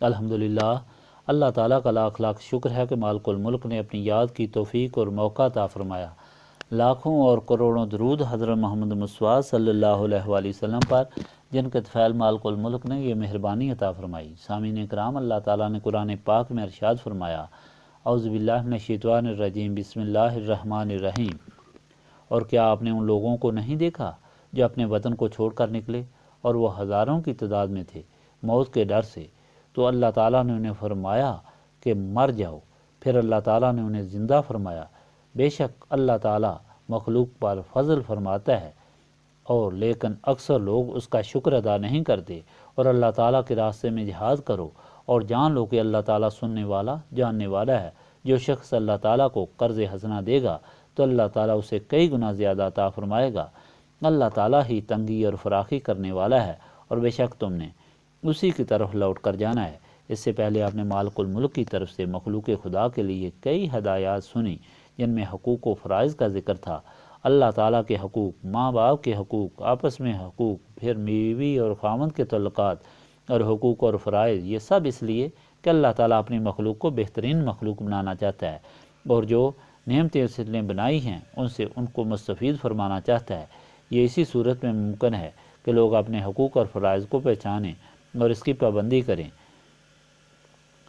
الحمدللہ، اللہ تعالیٰ کا لاکھ لاکھ شکر ہے کہ مالک الملک نے اپنی یاد کی توفیق اور موقع عطا فرمایا۔ لاکھوں اور کروڑوں درود حضرت محمد مصطفیٰ صلی اللہ علیہ وآلہ وسلم پر، جن کے طفیل مالک الملک نے یہ مہربانی عطا فرمائی۔ سامعین اکرام، اللہ تعالیٰ نے قرآن پاک میں ارشاد فرمایا، اعوذ باللہ من الشیطان الرجیم، بسم اللہ الرحمن الرحیم۔ اور کیا آپ نے ان لوگوں کو نہیں دیکھا جو اپنے وطن کو چھوڑ کر نکلے، اور وہ ہزاروں کی تعداد میں تھے، موت کے ڈر سے؟ تو اللہ تعالیٰ نے انہیں فرمایا کہ مر جاؤ، پھر اللہ تعالیٰ نے انہیں زندہ فرمایا۔ بے شک اللہ تعالیٰ مخلوق پر فضل فرماتا ہے، اور لیکن اکثر لوگ اس کا شکر ادا نہیں کرتے۔ اور اللہ تعالیٰ کے راستے میں جہاد کرو، اور جان لو کہ اللہ تعالیٰ سننے والا جاننے والا ہے۔ جو شخص اللہ تعالیٰ کو قرض حسنہ دے گا تو اللہ تعالیٰ اسے کئی گنا زیادہ عطا فرمائے گا۔ اللہ تعالیٰ ہی تنگی اور فراخی کرنے والا ہے، اور بے شک تم نے اسی کی طرف لوٹ کر جانا ہے۔ اس سے پہلے آپ نے مالک الملک کی طرف سے مخلوق خدا کے لیے کئی ہدایات سنی، جن میں حقوق و فرائض کا ذکر تھا۔ اللہ تعالیٰ کے حقوق، ماں باپ کے حقوق، آپس میں حقوق، پھر بیوی اور خامند کے تعلقات اور حقوق اور فرائض، یہ سب اس لیے کہ اللہ تعالیٰ اپنی مخلوق کو بہترین مخلوق بنانا چاہتا ہے، اور جو نعمتیں اس نے بنائی ہیں ان سے ان کو مستفید فرمانا چاہتا ہے۔ یہ اسی صورت میں ممکن ہے کہ لوگ اپنے حقوق اور فرائض کو پہچانیں اور اس کی پابندی کریں۔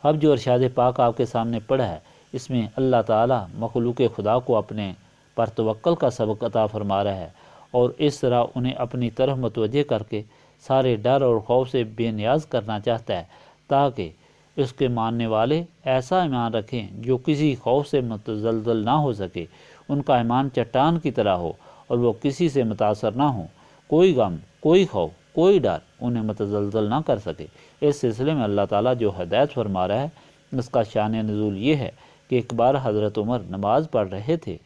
اب جو ارشاد پاک آپ کے سامنے پڑھا ہے، اس میں اللہ تعالیٰ مخلوق خدا کو اپنے پر توکل کا سبق عطا فرما رہا ہے، اور اس طرح انہیں اپنی طرف متوجہ کر کے سارے ڈر اور خوف سے بے نیاز کرنا چاہتا ہے، تاکہ اس کے ماننے والے ایسا ایمان رکھیں جو کسی خوف سے متزلزل نہ ہو سکے۔ ان کا ایمان چٹان کی طرح ہو، اور وہ کسی سے متاثر نہ ہوں۔ کوئی غم، کوئی خوف، کوئی ڈر انہیں متزلزل نہ کر سکے۔ اس سلسلے میں اللہ تعالیٰ جو ہدایت فرما رہا ہے، اس کا شان نزول یہ ہے کہ ایک بار حضرت عمر نماز پڑھ رہے تھے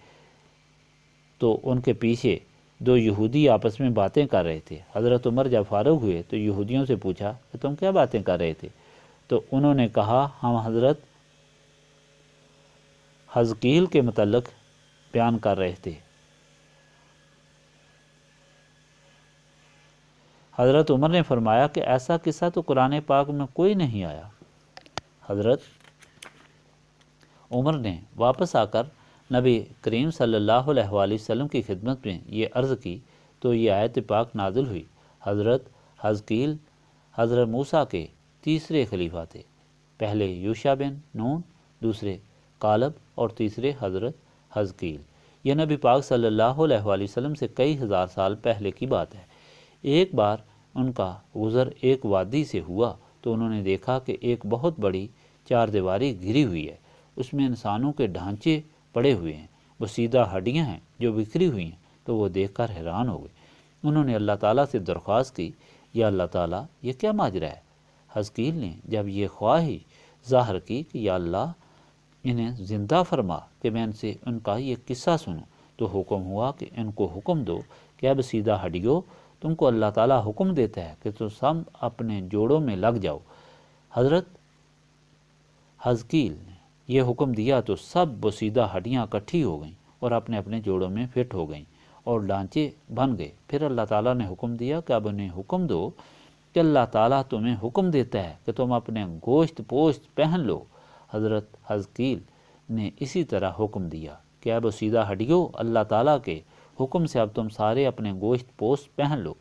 تو ان کے پیچھے دو یہودی آپس میں باتیں کر رہے تھے۔ حضرت عمر جب فارغ ہوئے تو یہودیوں سے پوچھا کہ تم کیا باتیں کر رہے تھے؟ تو انہوں نے کہا، ہم حضرت حزقیل کے متعلق بیان کر رہے تھے۔ حضرت عمر نے فرمایا کہ ایسا قصہ تو قرآن پاک میں کوئی نہیں آیا۔ حضرت عمر نے واپس آ کر نبی کریم صلی اللہ علیہ وآلہ وسلم کی خدمت میں یہ عرض کی تو یہ آیت پاک نازل ہوئی۔ حضرت حزقیل حضرت موسیٰ کے تیسرے خلیفہ تھے، پہلے یوشع بن نون، دوسرے کالب، اور تیسرے حضرت حزقیل۔ یہ نبی پاک صلی اللہ علیہ وآلہ وسلم سے کئی ہزار سال پہلے کی بات ہے۔ ایک بار ان کا گزر ایک وادی سے ہوا تو انہوں نے دیکھا کہ ایک بہت بڑی چار دیواری گھری ہوئی ہے، اس میں انسانوں کے ڈھانچے پڑے ہوئے ہیں، وہ سیدھا ہڈیاں ہیں جو بکھری ہوئی ہیں۔ تو وہ دیکھ کر حیران ہو گئے۔ انہوں نے اللہ تعالیٰ سے درخواست کی، یا اللہ تعالیٰ، یہ کیا ماجرا ہے؟ حزقیل نے جب یہ خواہش ظاہر کی کہ یا اللہ، انہیں زندہ فرما کہ میں ان سے ان کا یہ قصہ سنوں، تو حکم ہوا کہ ان کو حکم دو کہ اب سیدھا ہڈیو، تم کو اللہ تعالیٰ حکم دیتا ہے کہ تم سب اپنے جوڑوں میں لگ جاؤ۔ حضرت حزقیل نے یہ حکم دیا تو سب بسیدہ ہڈیاں اکٹھی ہو گئیں اور اپنے اپنے جوڑوں میں فٹ ہو گئیں اور ڈانچے بن گئے۔ پھر اللہ تعالیٰ نے حکم دیا کہ اب انہیں حکم دو کہ اللہ تعالیٰ تمہیں حکم دیتا ہے کہ تم اپنے گوشت پوشت پہن لو۔ حضرت حزقیل نے اسی طرح حکم دیا کہ اب سیدھا ہڈیو، اللہ تعالیٰ کے حکم سے اب تم سارے اپنے گوشت پوشت پہن لو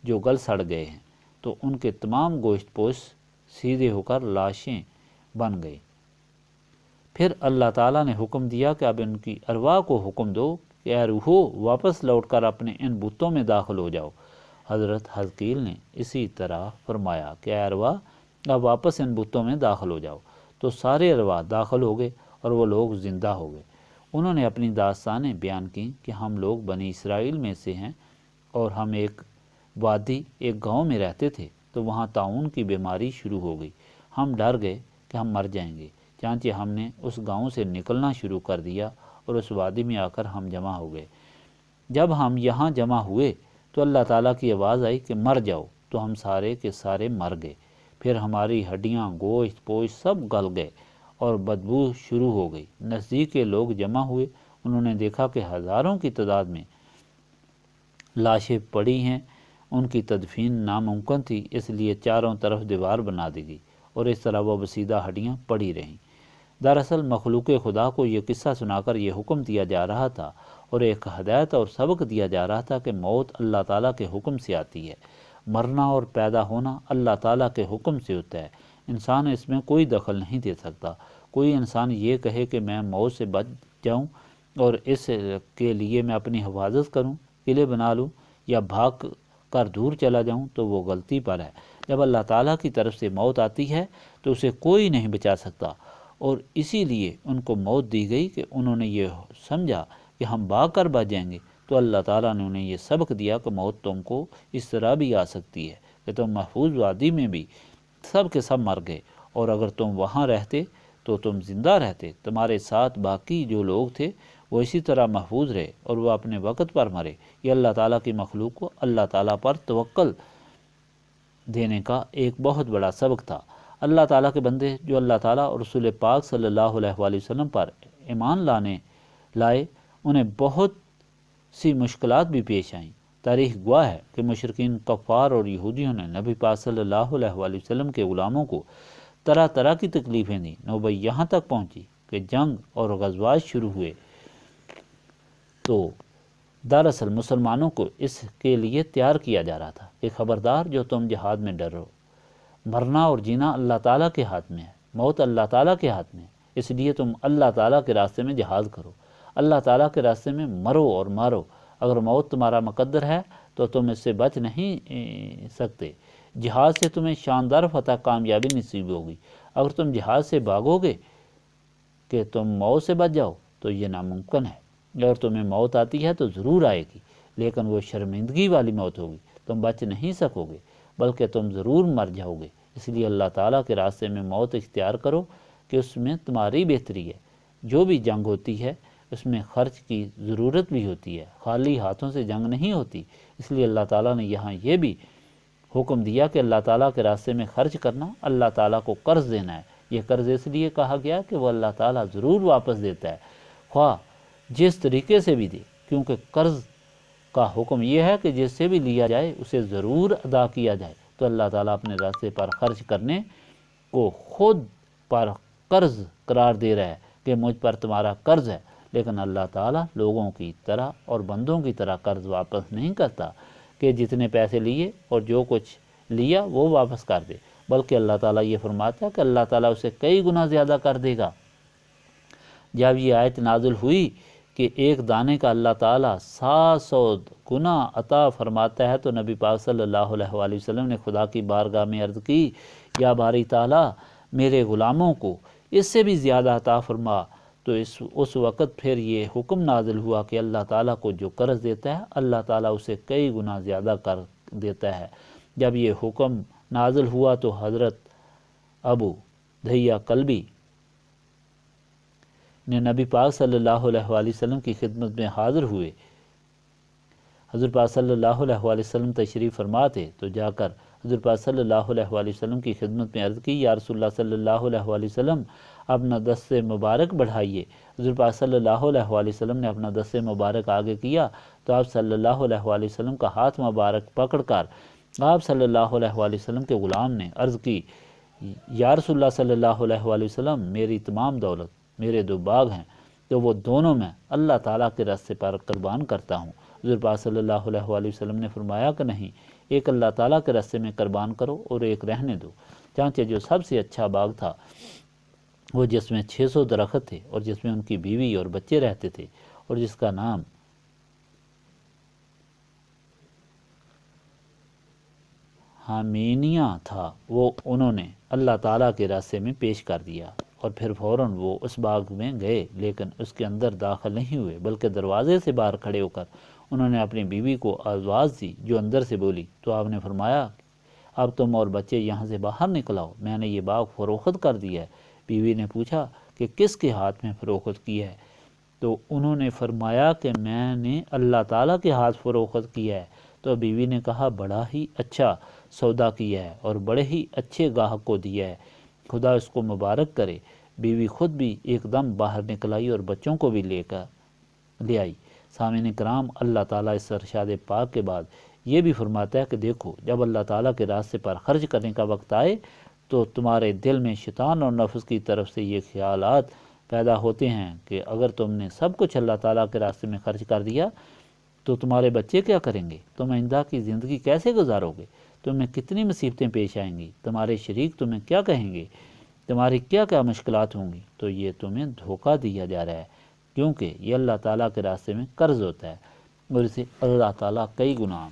جو گل سڑ گئے ہیں۔ تو ان کے تمام گوشت پوشت سیدھے ہو کر لاشیں بن گئے۔ پھر اللہ تعالیٰ نے حکم دیا کہ اب ان کی ارواح کو حکم دو کہ اے روحو، واپس لوٹ کر اپنے ان بتوں میں داخل ہو جاؤ۔ حضرت حزقیل نے اسی طرح فرمایا کہ اے ارواح، اب واپس ان بتوں میں داخل ہو جاؤ۔ تو سارے ارواح داخل ہو گئے اور وہ لوگ زندہ ہو گئے۔ انہوں نے اپنی داستانیں بیان کیں کہ ہم لوگ بنی اسرائیل میں سے ہیں، اور ہم ایک وادی، ایک گاؤں میں رہتے تھے، تو وہاں طاعون کی بیماری شروع ہو گئی۔ ہم ڈر گئے کہ ہم مر جائیں گے، چنانچہ ہم نے اس گاؤں سے نکلنا شروع کر دیا اور اس وادی میں آ کر ہم جمع ہو گئے۔ جب ہم یہاں جمع ہوئے تو اللہ تعالیٰ کی آواز آئی کہ مر جاؤ، تو ہم سارے کے سارے مر گئے۔ پھر ہماری ہڈیاں، گوشت پوشت سب گل گئے اور بدبو شروع ہو گئی۔ نزدیک کے لوگ جمع ہوئے، انہوں نے دیکھا کہ ہزاروں کی تعداد میں لاشیں پڑی ہیں۔ ان کی تدفین ناممکن تھی، اس لیے چاروں طرف دیوار بنا دی گئی اور اس طرح وہ بسیدہ ہڈیاں پڑی رہیں۔ دراصل مخلوق خدا کو یہ قصہ سنا کر یہ حکم دیا جا رہا تھا اور ایک ہدایت اور سبق دیا جا رہا تھا کہ موت اللہ تعالیٰ کے حکم سے آتی ہے، مرنا اور پیدا ہونا اللہ تعالیٰ کے حکم سے ہوتا ہے، انسان اس میں کوئی دخل نہیں دے سکتا۔ کوئی انسان یہ کہے کہ میں موت سے بچ جاؤں اور اس کے لیے میں اپنی حفاظت کروں، قلعے بنا لوں یا بھاگ کر دور چلا جاؤں تو وہ غلطی پر ہے۔ جب اللہ تعالیٰ کی طرف سے موت آتی ہے تو اسے کوئی نہیں بچا سکتا، اور اسی لیے ان کو موت دی گئی کہ انہوں نے یہ سمجھا کہ ہم بھاگ کر بچ جائیں گے، تو اللہ تعالیٰ نے انہیں یہ سبق دیا کہ موت تم کو اس طرح بھی آ سکتی ہے کہ تم محفوظ وادی میں بھی سب کے سب مر گئے، اور اگر تم وہاں رہتے تو تم زندہ رہتے، تمہارے ساتھ باقی جو لوگ تھے وہ اسی طرح محفوظ رہے اور وہ اپنے وقت پر مرے۔ یہ اللہ تعالیٰ کی مخلوق کو اللہ تعالیٰ پر توکل دینے کا ایک بہت بڑا سبق تھا۔ اللہ تعالیٰ کے بندے جو اللہ تعالیٰ اور رسول پاک صلی اللہ علیہ وآلہ وسلم پر ایمان لائے، انہیں بہت سی مشکلات بھی پیش آئیں۔ تاریخ گواہ ہے کہ مشرکین کفار اور یہودیوں نے نبی پاک صلی اللہ علیہ وآلہ وسلم کے غلاموں کو طرح طرح کی تکلیفیں دیں۔ نوبت یہاں تک پہنچی کہ جنگ اور غزوات شروع ہوئے تو دراصل مسلمانوں کو اس کے لیے تیار کیا جا رہا تھا کہ خبردار جو تم جہاد میں ڈرو، مرنا اور جینا اللہ تعالیٰ کے ہاتھ میں ہے، موت اللہ تعالیٰ کے ہاتھ میں ہے، اس لیے تم اللہ تعالیٰ کے راستے میں جہاد کرو، اللہ تعالیٰ کے راستے میں مرو اور مارو۔ اگر موت تمہارا مقدر ہے تو تم اس سے بچ نہیں سکتے، جہاد سے تمہیں شاندار فتح کامیابی نصیب ہوگی۔ اگر تم جہاد سے بھاگو گے کہ تم موت سے بچ جاؤ تو یہ ناممکن ہے۔ اگر تمہیں موت آتی ہے تو ضرور آئے گی، لیکن وہ شرمندگی والی موت ہوگی، تم بچ نہیں سکو گے بلکہ تم ضرور مر جاؤ گے۔ اس لیے اللہ تعالیٰ کے راستے میں موت اختیار کرو کہ اس میں تمہاری بہتری ہے۔ جو بھی جنگ ہوتی ہے اس میں خرچ کی ضرورت بھی ہوتی ہے، خالی ہاتھوں سے جنگ نہیں ہوتی۔ اس لیے اللہ تعالیٰ نے یہاں یہ بھی حکم دیا کہ اللہ تعالیٰ کے راستے میں خرچ کرنا، اللہ تعالیٰ کو قرض دینا ہے۔ یہ قرض اس لیے کہا گیا کہ وہ اللہ تعالیٰ ضرور واپس دیتا ہے، خواہ جس طریقے سے بھی دے، کیونکہ قرض کا حکم یہ ہے کہ جس سے بھی لیا جائے اسے ضرور ادا کیا جائے۔ تو اللہ تعالیٰ اپنے راستے پر خرچ کرنے کو خود پر قرض قرار دے رہا ہے کہ مجھ پر تمہارا قرض ہے، لیکن اللہ تعالیٰ لوگوں کی طرح اور بندوں کی طرح قرض واپس نہیں کرتا کہ جتنے پیسے لیے اور جو کچھ لیا وہ واپس کر دے، بلکہ اللہ تعالیٰ یہ فرماتا ہے کہ اللہ تعالیٰ اسے کئی گنا زیادہ کر دے گا۔ جب یہ آیت نازل ہوئی کہ ایک دانے کا اللہ تعالیٰ 700 گنا عطا فرماتا ہے، تو نبی پاک صلی اللہ علیہ وآلہ وسلم نے خدا کی بارگاہ میں عرض کی، یا باری تعالیٰ میرے غلاموں کو اس سے بھی زیادہ عطا فرما۔ تو اس وقت پھر یہ حکم نازل ہوا کہ اللہ تعالیٰ کو جو قرض دیتا ہے اللہ تعالیٰ اسے کئی گنا زیادہ کر دیتا ہے۔ جب یہ حکم نازل ہوا تو حضرت ابو دھیا کلبی نے نبی پاک صلی اللہ علیہ وآلہ وسلم کی خدمت میں حاضر ہوئے۔ حضرت پاک صلی اللہ علیہ وآلہ وسلم تشریف فرما تھے تو جا کر حضرت پاک صلی اللہ علیہ وآلہ وسلم کی خدمت میں عرض کی، یا رسول اللہ صلی اللہ علیہ وآلہ وسلم اپنا دست مبارک بڑھائیے۔ حضرت پاک صلی اللہ علیہ وآلہ وسلم نے اپنا دست مبارک آگے کیا تو آپ صلی اللہ علیہ وآلہ وسلم کا ہاتھ مبارک پکڑ کر آپ صلی اللہ علیہ وآلہ وسلم کے غلام نے عرض کی، یا رسول اللہ صلی اللہ علیہ وآلہ وسلم میری تمام دولت، میرے 2 باغ ہیں تو وہ دونوں میں اللہ تعالیٰ کے راستے پر قربان کرتا ہوں۔ حضرت پاک صلی اللہ علیہ وآلہ وسلم نے فرمایا کہ نہیں، ایک اللہ تعالیٰ کے راستے میں قربان کرو اور ایک رہنے دو۔ چانچہ جو سب سے اچھا باغ تھا وہ جس میں 600 درخت تھے اور جس میں ان کی بیوی اور بچے رہتے تھے اور جس کا نام حامینیہ تھا، وہ انہوں نے اللہ تعالیٰ کے راستے میں پیش کر دیا، اور پھر فوراً وہ اس باغ میں گئے، لیکن اس کے اندر داخل نہیں ہوئے بلکہ دروازے سے باہر کھڑے ہو کر انہوں نے اپنی بیوی کو آواز دی جو اندر سے بولی، تو آپ نے فرمایا اب تم اور بچے یہاں سے باہر نکل آؤ، میں نے یہ باغ فروخت کر دیا ہے۔ بیوی نے پوچھا کہ کس کے ہاتھ میں فروخت کی ہے؟ تو انہوں نے فرمایا کہ میں نے اللہ تعالیٰ کے ہاتھ فروخت کیا ہے۔ تو بیوی نے کہا بڑا ہی اچھا سودا کیا ہے اور بڑے ہی اچھے گاہک کو دیا ہے، خدا اس کو مبارک کرے۔ بیوی خود بھی ایک دم باہر نکل آئی اور بچوں کو بھی لے آئی۔ سامعین کرام، اللہ تعالیٰ اس ارشاد پاک کے بعد یہ بھی فرماتا ہے کہ دیکھو جب اللہ تعالیٰ کے راستے پر خرچ کرنے کا وقت آئے تو تمہارے دل میں شیطان اور نفس کی طرف سے یہ خیالات پیدا ہوتے ہیں کہ اگر تم نے سب کچھ اللہ تعالیٰ کے راستے میں خرچ کر دیا تو تمہارے بچے کیا کریں گے، تم آئندہ کی زندگی کیسے گزارو گے، تمہیں کتنی مصیبتیں پیش آئیں گی، تمہارے شریک تمہیں کیا کہیں گے، تمہاری کیا کیا مشکلات ہوں گی۔ تو یہ تمہیں دھوکہ دیا جا رہا ہے، کیونکہ یہ اللہ تعالیٰ کے راستے میں قرض ہوتا ہے اور اسے اللہ تعالیٰ کئی گنا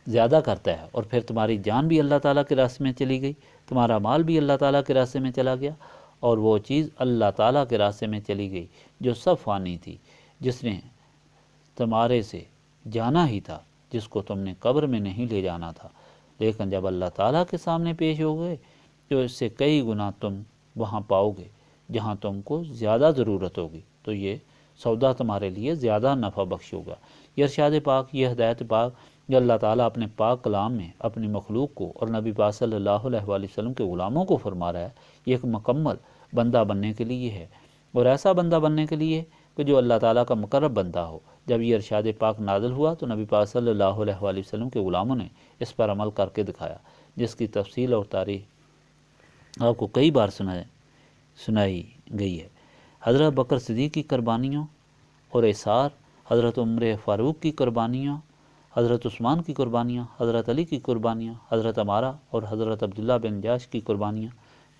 زیادہ کرتا ہے، اور پھر تمہاری جان بھی اللہ تعالیٰ کے راستے میں چلی گئی، تمہارا مال بھی اللہ تعالیٰ کے راستے میں چلا گیا، اور وہ چیز اللہ تعالیٰ کے راستے میں چلی گئی جو سب فانی تھی، جس نے تمہارے سے جانا ہی تھا، جس کو تم نے قبر میں نہیں لے جانا تھا، لیکن جب اللہ تعالیٰ کے سامنے پیش ہو گئے تو اس سے کئی گنا تم وہاں پاؤ گے جہاں تم کو زیادہ ضرورت ہوگی، تو یہ سودا تمہارے لیے زیادہ نفع بخش ہوگا۔ یہ ارشاد پاک، یہ ہدایت پاک جو اللہ تعالیٰ اپنے پاک کلام میں اپنی مخلوق کو اور نبی پاک صلی اللہ علیہ وآلہ وسلم کے غلاموں کو فرما رہا ہے، یہ ایک مکمل بندہ بننے کے لیے ہے، اور ایسا بندہ بننے کے لیے کہ جو اللہ تعالیٰ کا مقرب بندہ ہو۔ جب یہ ارشاد پاک نازل ہوا تو نبی پاک صلی اللہ علیہ وآلہ وسلم کے غلاموں نے اس پر عمل کر کے دکھایا، جس کی تفصیل اور تاریخ آپ کو کئی بار سنائی گئی ہے۔ حضرت بکر صدیق کی قربانیوں اور اثار، حضرت عمر فاروق کی قربانیاں، حضرت عثمان کی قربانیاں، حضرت علی کی قربانیاں، حضرت عمارہ اور حضرت عبداللہ بن جاش کی قربانیاں،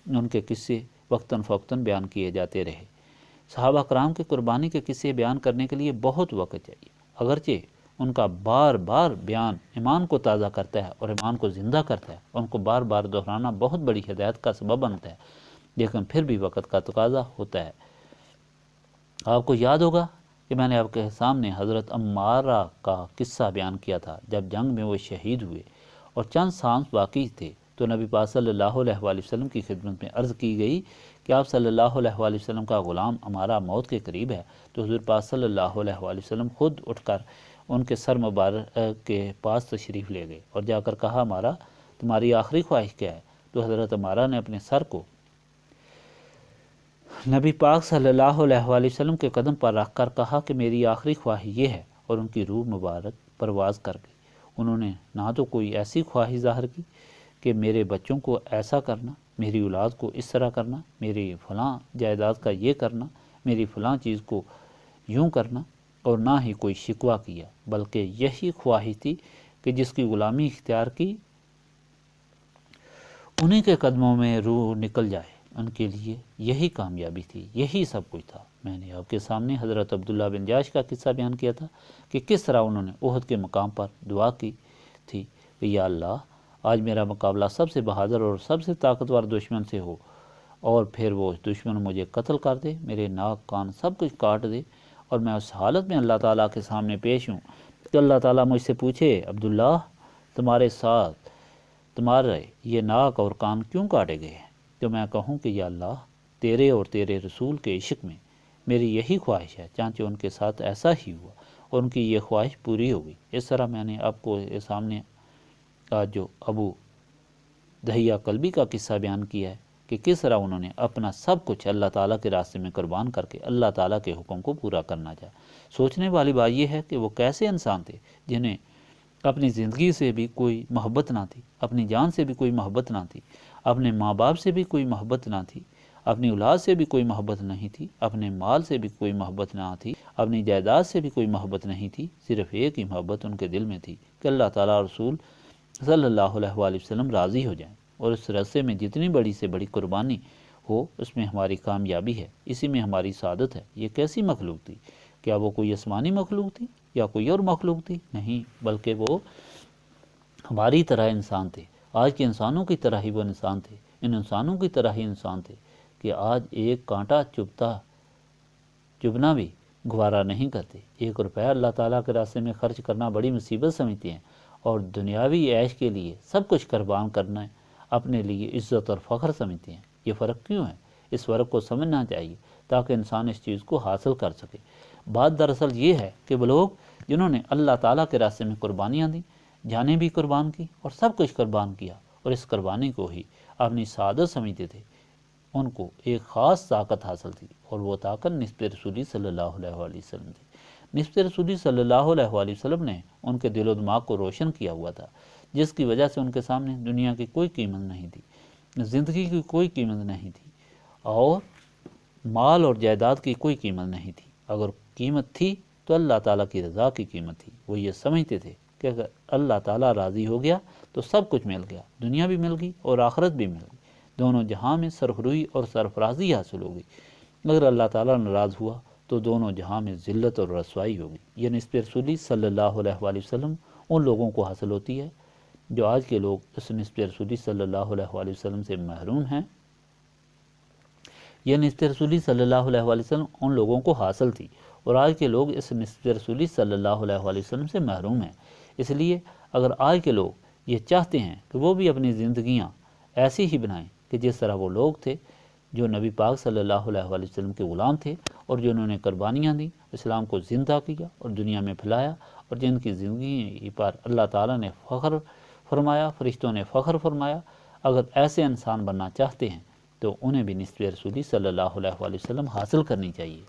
ان کے قصے وقتاً فوقتاً بیان کیے جاتے رہے۔ صحابہ کرام کے قربانی کے قصے بیان کرنے کے لیے بہت وقت چاہیے، اگرچہ ان کا بار بار بیان ایمان کو تازہ کرتا ہے اور ایمان کو زندہ کرتا ہے، ان کو بار بار دہرانا بہت بڑی ہدایت کا سبب بنتا ہے، لیکن پھر بھی وقت کا تقاضا ہوتا ہے۔ آپ کو یاد ہوگا کہ میں نے آپ کے سامنے حضرت عمارہ کا قصہ بیان کیا تھا، جب جنگ میں وہ شہید ہوئے اور چند سانس باقی تھے تو نبی پاک صلی اللہ علیہ وآلہ وسلم کی خدمت میں عرض کی گئی کہ آپ صلی اللہ علیہ وآلہ وسلم کا غلام عمارہ موت کے قریب ہے، تو حضور پاک صلی اللہ علیہ وآلہ وسلم خود اٹھ کر ان کے سر مبارک کے پاس تشریف لے گئے اور جا کر کہا، عمارہ تمہاری آخری خواہش کیا ہے؟ تو حضرت عمارہ نے اپنے سر کو نبی پاک صلی اللہ علیہ وآلہ وسلم کے قدم پر رکھ کر کہا کہ میری آخری خواہش یہ ہے، اور ان کی روح مبارک پرواز کر گئی۔ انہوں نے نہ تو کوئی ایسی خواہش ظاہر کی کہ میرے بچوں کو ایسا کرنا، میری اولاد کو اس طرح کرنا، میری فلاں جائیداد کا یہ کرنا، میری فلاں چیز کو یوں کرنا، اور نہ ہی کوئی شکوہ کیا، بلکہ یہی خواہش تھی کہ جس کی غلامی اختیار کی انہی کے قدموں میں روح نکل جائے، ان کے لیے یہی کامیابی تھی، یہی سب کچھ تھا۔ میں نے آپ کے سامنے حضرت عبداللہ بن جاش کا قصہ بیان کیا تھا کہ کس طرح انہوں نے احد کے مقام پر دعا کی تھی کہ یا اللہ، آج میرا مقابلہ سب سے بہادر اور سب سے طاقتور دشمن سے ہو، اور پھر وہ دشمن مجھے قتل کر دے، میرے ناک کان سب کچھ کاٹ دے، اور میں اس حالت میں اللہ تعالیٰ کے سامنے پیش ہوں تو اللہ تعالیٰ مجھ سے پوچھے، عبداللہ تمہارے ساتھ تمہارے یہ ناک اور کان کیوں کاٹے گئے ہیں؟ تو میں کہوں کہ یا اللہ، تیرے اور تیرے رسول کے عشق میں میری یہی خواہش ہے، چانچہ ان کے ساتھ ایسا ہی ہوا اور ان کی یہ خواہش پوری ہو گئی۔ اس طرح میں نے آپ کو سامنے آج جو ابو دہیہ کلبی کا قصہ بیان کیا ہے کہ کس طرح انہوں نے اپنا سب کچھ اللہ تعالیٰ کے راستے میں قربان کر کے اللہ تعالیٰ کے حکم کو پورا کرنا چاہا۔ سوچنے والی بات یہ ہے کہ وہ کیسے انسان تھے جنہیں اپنی زندگی سے بھی کوئی محبت نہ تھی، اپنی جان سے بھی کوئی محبت نہ تھی، اپنے ماں باپ سے بھی کوئی محبت نہ تھی، اپنی اولاد سے بھی کوئی محبت نہیں تھی، اپنے مال سے بھی کوئی محبت نہ تھی، اپنی جائیداد سے بھی کوئی محبت نہیں تھی، صرف ایک ہی محبت ان کے دل میں تھی کہ اللہ تعالیٰ اور رسول صلی اللہ علیہ وآلہ وسلم راضی ہو جائیں، اور اس راستے میں جتنی بڑی سے بڑی قربانی ہو اس میں ہماری کامیابی ہے، اسی میں ہماری سعادت ہے۔ یہ کیسی مخلوق تھی؟ کیا وہ کوئی آسمانی مخلوق تھی یا کوئی اور مخلوق تھی؟ نہیں، بلکہ وہ ہماری طرح انسان تھے، آج کے انسانوں کی طرح ہی وہ انسان تھے، ان انسانوں کی طرح ہی انسان تھے کہ آج ایک کانٹا چبھنا بھی گوارا نہیں کرتے، 1 روپیہ اللہ تعالیٰ کے راستے میں خرچ کرنا بڑی مصیبت سمجھتے ہیں، اور دنیاوی عیش کے لیے سب کچھ قربان کرنا اپنے لیے عزت اور فخر سمجھتے ہیں۔ یہ فرق کیوں ہے؟ اس فرق کو سمجھنا چاہیے تاکہ انسان اس چیز کو حاصل کر سکے۔ بات دراصل یہ ہے کہ وہ لوگ جنہوں نے اللہ تعالیٰ کے راستے میں قربانیاں دیں، جانیں بھی قربان کی اور سب کچھ قربان کیا، اور اس قربانی کو ہی اپنی سعادت سمجھتے تھے، ان کو ایک خاص طاقت حاصل تھی، اور وہ طاقت نسبت رسولی صلی اللہ علیہ وآلہ وسلم تھی۔ نسبت رسولی صلی اللہ علیہ وآلہ وسلم نے ان کے دل و دماغ کو روشن کیا ہوا تھا، جس کی وجہ سے ان کے سامنے دنیا کی کوئی قیمت نہیں تھی، زندگی کی کوئی قیمت نہیں تھی، اور مال اور جائیداد کی کوئی قیمت نہیں تھی۔ اگر قیمت تھی تو اللہ تعالیٰ کی رضا کی قیمت تھی۔ وہ یہ سمجھتے تھے کہ اگر اللہ تعالیٰ راضی ہو گیا تو سب کچھ مل گیا، دنیا بھی مل گئی اور آخرت بھی مل گئی، دونوں جہاں میں سرخروئی اور سرفرازی حاصل ہو گئی۔ اگر اللہ تعالیٰ ناراض ہوا تو دونوں جہاں میں ذلت اور رسوائی ہوگی۔ یہ نسبت رسولی صلی اللہ علیہ وآلہ وسلم ان لوگوں کو حاصل ہوتی ہے جو آج کے لوگ اس نسبت رسولی صلی اللہ علیہ وآلہ وسلم سے محروم ہیں۔ یہ نسبت رسولی صلی اللہ علیہ وآلہ وسلم ان لوگوں کو حاصل تھی، اور آج کے لوگ اس نسبت رسولی صلی اللہ علیہ وآلہ وسلم سے محروم ہیں۔ اس لیے اگر آج کے لوگ یہ چاہتے ہیں کہ وہ بھی اپنی زندگیاں ایسی ہی بنائیں کہ جس طرح وہ لوگ تھے جو نبی پاک صلی اللہ علیہ وآلہ وسلم کے غلام تھے، اور جنہوں نے قربانیاں دیں، اسلام کو زندہ کیا اور دنیا میں پھیلایا، اور جن کی زندگی پر اللہ تعالیٰ نے فخر فرمایا، فرشتوں نے فخر فرمایا، اگر ایسے انسان بننا چاہتے ہیں تو انہیں بھی نسبت رسولی صلی اللہ علیہ وآلہ وسلم حاصل کرنی چاہیے،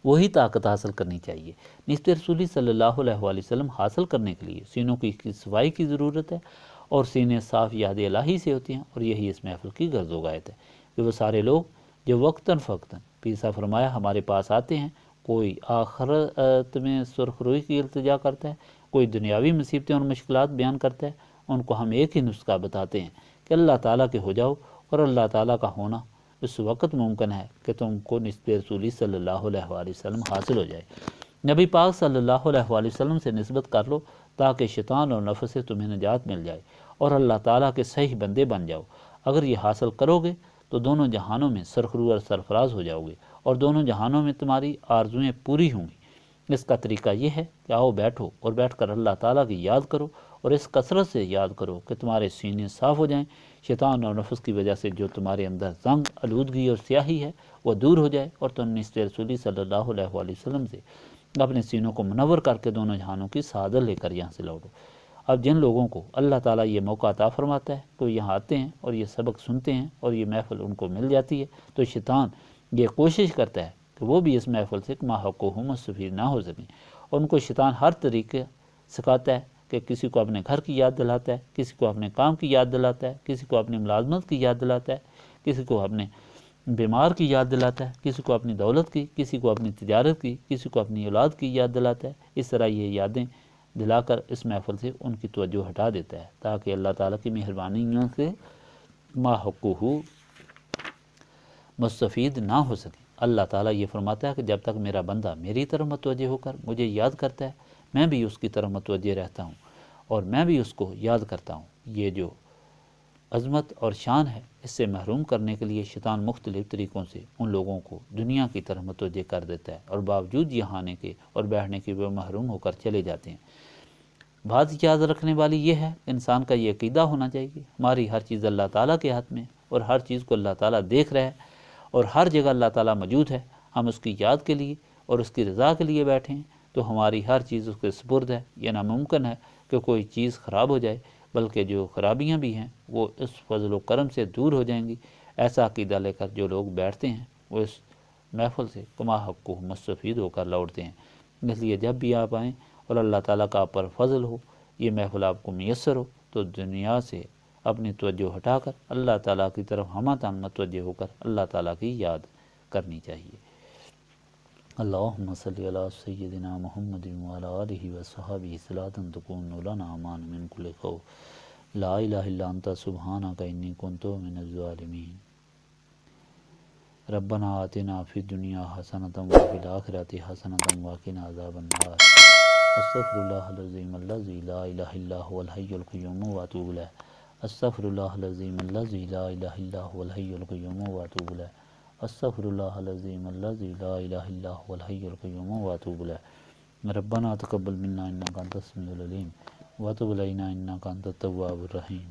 وہی طاقت حاصل کرنی چاہیے۔ نسبت رسولی صلی اللہ علیہ وآلہ وسلم حاصل کرنے کے لیے سینوں کی صفائی کی ضرورت ہے، اور سینے صاف یاد الہی سے ہوتے ہیں، اور یہی اس محفل کی غرض و غایت ہے کہ وہ سارے لوگ جو وقتاً فوقتاً پیسا فرمایا ہمارے پاس آتے ہیں، کوئی آخرت میں سرخ روئی کی التجا کرتا ہے، کوئی دنیاوی مصیبتیں اور مشکلات بیان کرتا ہے، ان کو ہم ایک ہی نسخہ بتاتے ہیں کہ اللہ تعالیٰ کے ہو جاؤ، اور اللہ تعالیٰ کا ہونا اس وقت ممکن ہے کہ تم کو نسبت رسولی صلی اللہ علیہ وآلہ وسلم حاصل ہو جائے۔ نبی پاک صلی اللہ علیہ وآلہ وسلم سے نسبت کر لو تاکہ شیطان اور نفس سے تمہیں نجات مل جائے اور اللہ تعالیٰ کے صحیح بندے بن جاؤ۔ اگر یہ حاصل کرو گے تو دونوں جہانوں میں سرخرو اور سرفراز ہو جاؤ گے، اور دونوں جہانوں میں تمہاری آرزویں پوری ہوں گی۔ اس کا طریقہ یہ ہے کہ آؤ بیٹھو اور بیٹھ کر اللہ تعالیٰ کی یاد کرو، اور اس کثرت سے یاد کرو کہ تمہارے سینے صاف ہو جائیں، شیطان اور نفس کی وجہ سے جو تمہارے اندر زنگ، آلودگی اور سیاہی ہے وہ دور ہو جائے، اور تم نسبت رسولی صلی اللہ علیہ وآلہ وسلم سے اپنے سینوں کو منور کر کے دونوں جہانوں کی سعادت لے کر یہاں سے لوٹو۔ اب جن لوگوں کو اللہ تعالیٰ یہ موقع عطا فرماتا ہے کہ وہ یہاں آتے ہیں اور یہ سبق سنتے ہیں اور یہ محفل ان کو مل جاتی ہے، تو شیطان یہ کوشش کرتا ہے کہ وہ بھی اس محفل سے ماحقہ مستفید نہ ہو سکیں، اور ان کو شیطان ہر طریقے سکھاتا ہے کہ کسی کو اپنے گھر کی یاد دلاتا ہے، کسی کو اپنے کام کی یاد دلاتا ہے، کسی کو اپنی ملازمت کی یاد دلاتا ہے، کسی کو اپنے بیمار کی یاد دلاتا ہے، کسی کو اپنی دولت کی، کسی کو اپنی تجارت کی، کسی کو اپنی اولاد کی یاد دلاتا ہے۔ اس طرح یہ یادیں دلا کر اس محفل سے ان کی توجہ ہٹا دیتا ہے تاکہ اللہ تعالیٰ کی مہربانیوں سے ماحقہ مستفید نہ ہو سکیں۔ اللہ تعالیٰ یہ فرماتا ہے کہ جب تک میرا بندہ میری طرف متوجہ ہو کر مجھے یاد کرتا ہے، میں بھی اس کی طرف متوجہ رہتا ہوں اور میں بھی اس کو یاد کرتا ہوں۔ یہ جو عظمت اور شان ہے، اس سے محروم کرنے کے لیے شیطان مختلف طریقوں سے ان لوگوں کو دنیا کی طرف متوجہ کر دیتا ہے، اور باوجود یہاں آنے کے اور بیٹھنے کے وہ محروم ہو کر چلے جاتے ہیں۔ بات یاد رکھنے والی یہ ہے کہ انسان کا یہ عقیدہ ہونا چاہیے کہ ہماری ہر چیز اللہ تعالیٰ کے ہاتھ میں، اور ہر چیز کو اللہ تعالیٰ دیکھ رہا ہے، اور ہر جگہ اللہ تعالیٰ موجود ہے۔ ہم اس کی یاد کے لیے اور اس کی رضا کے لیے بیٹھے ہیں تو ہماری ہر چیز اس کے سپرد ہے۔ یہ ناممکن ہے کہ کوئی چیز خراب ہو جائے، بلکہ جو خرابیاں بھی ہیں وہ اس فضل و کرم سے دور ہو جائیں گی۔ ایسا عقیدہ لے کر جو لوگ بیٹھتے ہیں وہ اس محفل سے کما حق کو مستفید ہو کر لوٹتے ہیں۔ اس لیے جب بھی آپ آئیں اور اللہ تعالیٰ کا آپ پر فضل ہو، یہ محفل آپ کو میسر ہو، تو دنیا سے اپنی توجہ ہٹا کر اللہ تعالیٰ کی طرف ہمہ تن متوجہ ہو کر اللہ تعالیٰ کی یاد کرنی چاہیے۔ اللہم صلی علی سیدنا محمد وعلی آلہ وصحبہ صلاۃ تکون لنا امان من کل خوف لا الہ الا انت سبحانک انی کنت من الظالمین۔ ربنا آتنا فی الدنیا حسنۃ وفی الآخرۃ حسنۃ وقنا عذاب النار۔ استغفر اللہ العظیم الذی لا الہ الا هو الحی القیوم واتوب الیہ۔ استغفر اللہ العظیم الذی لا الہ الا هو الحی القیوم واتوب الیہ۔ استغفر اللہ العظیم الذی لا الہ الا هو الحی القیوم واتوب الیہ۔ ربنا تقبل منا انک انت السمیع العلیم وتب علینا انک انت التواب الرحیم۔